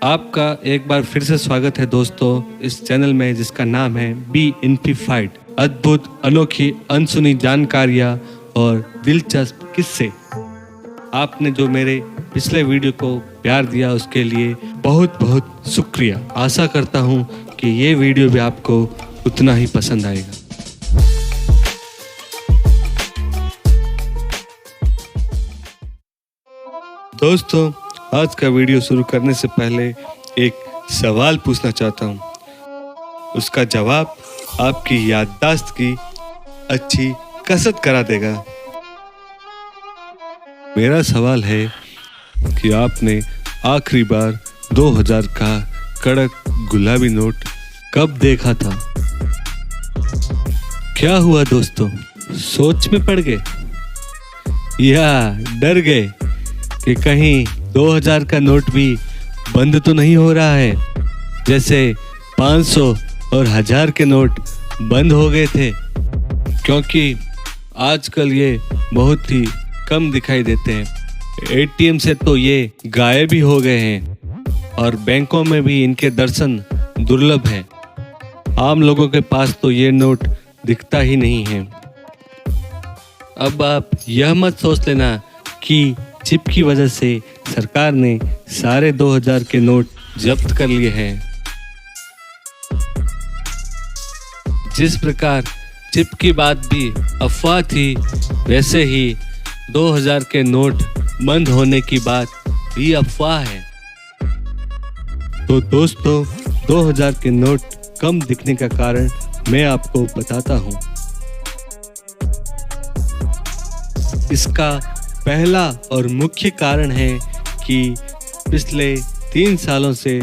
आपका एक बार फिर से स्वागत है दोस्तों इस चैनल में जिसका नाम है बी इन्फिफाइड। अद्भुत, अनोखी, अनसुनी जानकारियाँ और दिलचस्प किस्से। आपने जो मेरे पिछले वीडियो को प्यार दिया उसके लिए बहुत बहुत शुक्रिया। आशा करता हूँ कि ये वीडियो भी आपको उतना ही पसंद आएगा। दोस्तों, आज का वीडियो शुरू करने से पहले एक सवाल पूछना चाहता हूँ। उसका जवाब आपकी याददाश्त की अच्छी कसरत करा देगा। मेरा सवाल है कि आपने आखिरी बार 2000 का कड़क गुलाबी नोट कब देखा था? क्या हुआ दोस्तों, सोच में पड़ गए या डर गए कि कहीं 2000 का नोट भी बंद तो नहीं हो रहा है, जैसे 500 और 1000 के नोट बंद हो गए थे? क्योंकि आजकल ये बहुत ही कम दिखाई देते हैं। एटीएम से तो ये गायब ही हो गए हैं और बैंकों में भी इनके दर्शन दुर्लभ है। आम लोगों के पास तो ये नोट दिखता ही नहीं है। अब आप यह मत सोच लेना कि चिप की वजह से सरकार ने सारे 2000 के नोट जब्त कर लिए हैं। जिस प्रकार चिप की बात भी अफवाह थी, वैसे ही 2000 के नोट बंद होने की बात भी अफवाह है। तो दोस्तों, 2000 के नोट कम दिखने का कारण मैं आपको बताता हूँ। इसका पहला और मुख्य कारण है कि पिछले 3 सालों से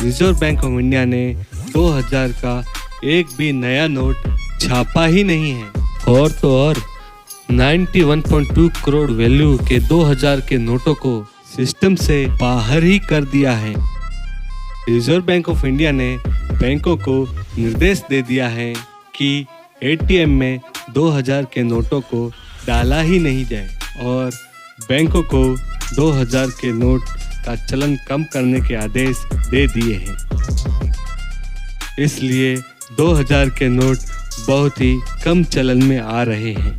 रिजर्व बैंक ऑफ इंडिया ने 2000 का एक भी नया नोट छापा ही नहीं है। और तो और 91.2 करोड़ वैल्यू के 2000 के नोटों को सिस्टम से बाहर ही कर दिया है। रिजर्व बैंक ऑफ इंडिया ने बैंकों को निर्देश दे दिया है कि एटीएम में 2000 के नोटों को डाला ही नहीं जाए और बैंकों को 2000 के नोट का चलन कम करने के आदेश दे दिए हैं। इसलिए 2000 के नोट बहुत ही कम चलन में आ रहे हैं।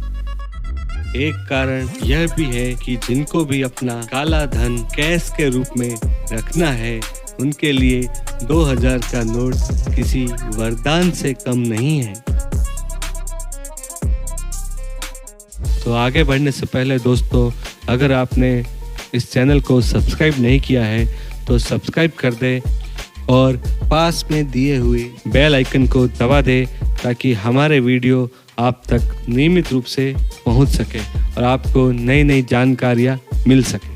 एक कारण यह भी है कि जिनको भी अपना काला धन कैश के रूप में रखना है, उनके लिए 2000 का नोट किसी वरदान से कम नहीं है। तो आगे बढ़ने से पहले दोस्तों, अगर आपने इस चैनल को सब्सक्राइब नहीं किया है तो सब्सक्राइब कर दे और पास में दिए हुए बेल आइकन को दबा दे ताकि हमारे वीडियो आप तक नियमित रूप से पहुंच सके और आपको नई नई जानकारियां मिल सके।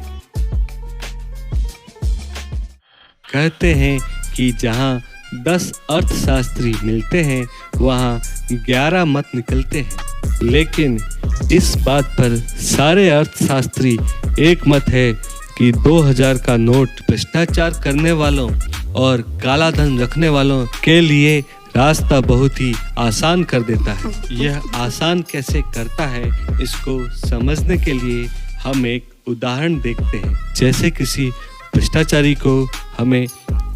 कहते हैं कि जहां 10 अर्थशास्त्री मिलते हैं वहां 11 मत निकलते हैं, लेकिन इस बात पर सारे अर्थशास्त्री एक मत है कि 2000 का नोट भ्रष्टाचार करने वालों और काला धन रखने वालों के लिए रास्ता बहुत ही आसान कर देता है। यह आसान कैसे करता है, इसको समझने के लिए हम एक उदाहरण देखते हैं। जैसे किसी भ्रष्टाचारी को हमें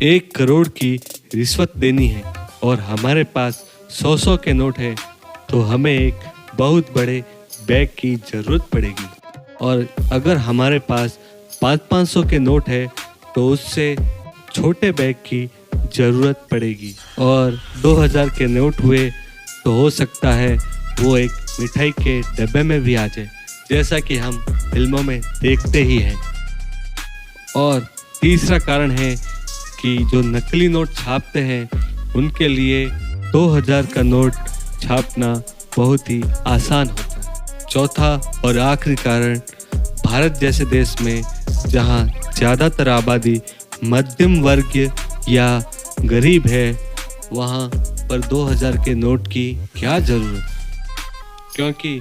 1 करोड़ की रिश्वत देनी है और हमारे पास 100 के नोट है, तो हमें एक बहुत बड़े बैग की जरूरत पड़ेगी। और अगर हमारे पास 500 के नोट है तो उससे छोटे बैग की जरूरत पड़ेगी। और 2000 के नोट हुए तो हो सकता है वो एक मिठाई के डब्बे में भी आ जाए, जैसा कि हम फिल्मों में देखते ही हैं। और तीसरा कारण है कि जो नकली नोट छापते हैं उनके लिए 2000 का नोट छापना बहुत ही आसान होता है। चौथा और आखिरी कारण, भारत जैसे देश में जहां ज़्यादातर आबादी मध्यम वर्ग या गरीब है, वहां पर 2000 के नोट की क्या ज़रूरत? क्योंकि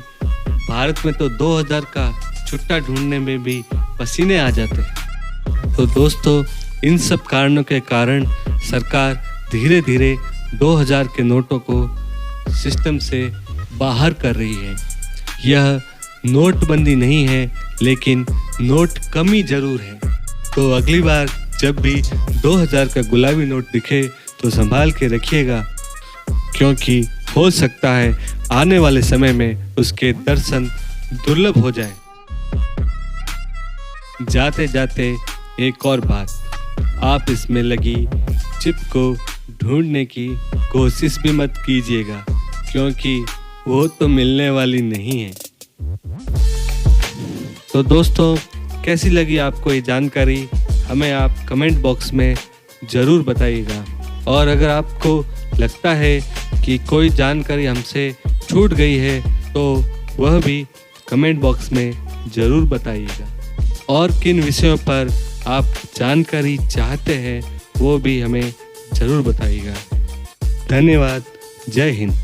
भारत में तो 2000 का छुट्टा ढूंढने में भी पसीने आ जाते हैं। तो दोस्तों, इन सब कारणों के कारण सरकार धीरे धीरे 2000 के नोटों को सिस्टम से बाहर कर रही है। यह नोटबंदी नहीं है, लेकिन नोट कमी जरूर है। तो अगली बार जब भी 2000 का गुलाबी नोट दिखे तो संभाल के रखिएगा, क्योंकि हो सकता है आने वाले समय में उसके दर्शन दुर्लभ हो जाए। जाते जाते एक और बात, आप इसमें लगी चिप को ढूंढने की कोशिश भी मत कीजिएगा, क्योंकि वो तो मिलने वाली नहीं है। तो दोस्तों, कैसी लगी आपको ये जानकारी, हमें आप कमेंट बॉक्स में ज़रूर बताइएगा। और अगर आपको लगता है कि कोई जानकारी हमसे छूट गई है तो वह भी कमेंट बॉक्स में ज़रूर बताइएगा। और किन विषयों पर आप जानकारी चाहते हैं वो भी हमें ज़रूर बताइएगा। धन्यवाद। जय हिंद।